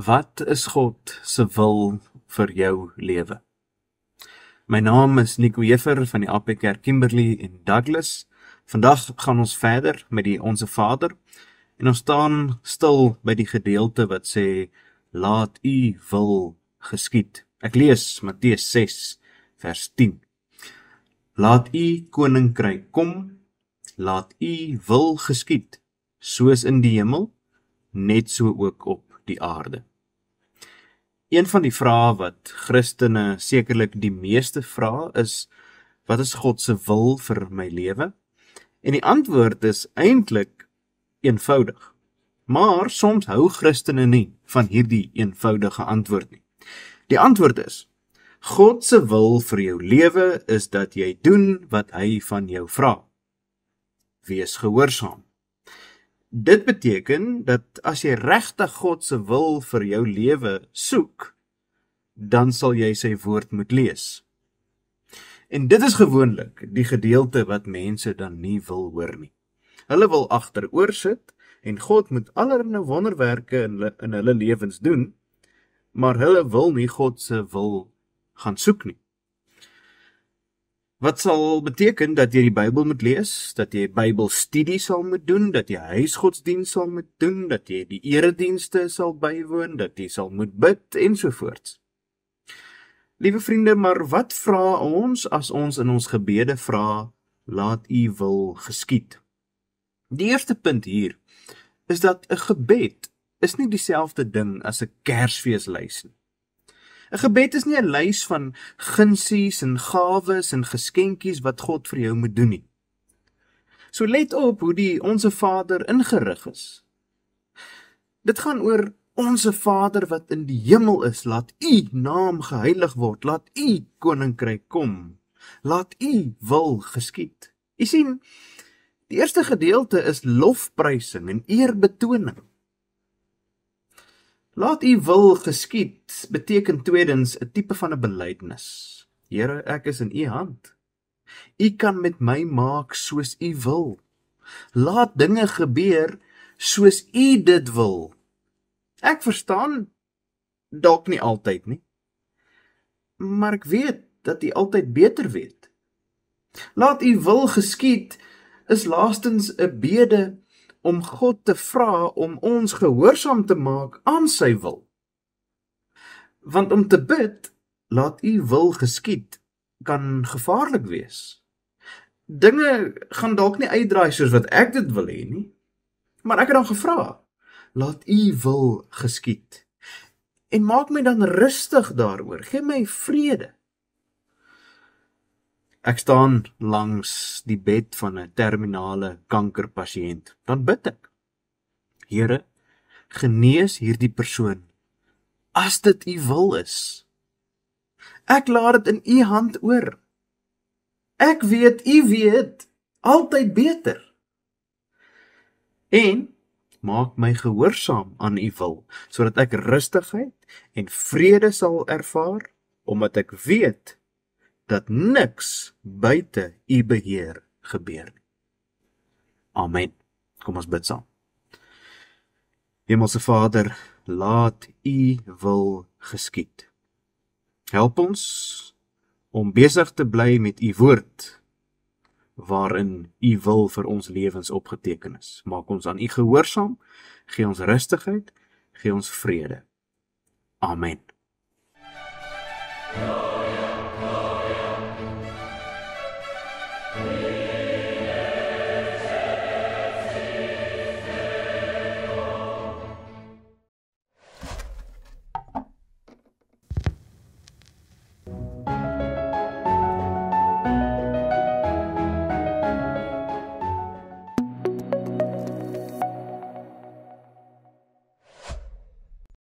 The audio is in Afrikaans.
Wat is God se wil vir jou lewe? My naam is Nico Jeffer van die AP Kerk Kimberley in Douglas. Vandag gaan ons verder met die Onse Vader en ons staan stil by die gedeelte wat sê, laat u wil geskied. Ek lees Matteus 6 vers 10. Laat u koninkryk kom, laat u wil geskied, soos in die hemel, net so ook op die aarde. Een van die vrae wat Christene sekerlik die meeste vra is, wat is God se wil vir my lewe? En die antwoord is eintlik eenvoudig. Maar soms hou Christene nie van hierdie eenvoudige antwoord nie. Die antwoord is, God se wil vir jou lewe is dat jy doen wat hy van jou vra. Wees gehoorsaam. Dit beteken dat as jy regtig God se wil vir jou lewe soek, dan sal jy sy woord moet lees. En dit is gewoonlik die gedeelte wat mense dan nie wil hoor nie. Hulle wil agteroor sit en God moet allerlei wonderwerke in hulle lewens doen, maar hulle wil nie God se wil gaan soek nie. Wat sal beteken dat jy die Bybel moet lees, dat jy Bybelstudie sal moet doen, dat jy huisgodsdiens sal moet doen, dat jy die eredienste sal bywoon, dat jy sal moet bid ensovoorts. Liewe vriende, maar wat vra ons as ons in ons gebede vra, laat u wil geskied? Die eerste punt hier is dat 'n gebed is nie dieselfde ding as 'n Kersfeeslys nie. 'n Gebed is nie 'n lys van gunsies en gawes en geskenkies wat God vir jou moet doen nie. So let op hoe die Onse Vader ingerig is. Dit gaan oor Onse Vader wat in die hemel is, laat u naam geheilig word, laat u koninkryk kom, laat u wil geskied. U sien, die eerste gedeelte is lofprysing en eerbetoning. Laat u wil geskied beteken tweedens 'n tipe van 'n belydenis. Here, ek is in u hand. U kan met my maak soos u wil. Laat dinge gebeur soos u dit wil. Ek verstaan dalk nie altyd nie, maar ek weet dat u altyd beter weet. Laat u wil geskied is laastens 'n bede om God te vra om ons gehoorsaam te maak aan sy wil. Want om te bid, laat u wil geskied, kan gevaarlik wees. Dinge gaan dalk nie uitdraai soos wat ek dit wil hê nie, maar ek het dan gevra, laat u wil geskied. En maak my dan rustig daaroor, gee my vrede. Ek staan langs die bed van 'n terminale kankerpasiënt. Dan bid ek, Here, genees hierdie persoon, as dit u wil is. Ek laat dit in u hand oor. Ek weet, u weet, altyd beter. En maak my gehoorsaam aan u wil, sodat ek rustigheid en vrede sal ervaar, omdat ek weet dat niks buite u beheer gebeur nie. Amen. Kom ons bid saam. Hemelse Vader, laat u wil geskied. Help ons om besig te bly met u woord, waarin u wil vir ons lewens opgeteken is. Maak ons aan u gehoorsaam, gee ons rustigheid, gee ons vrede. Amen.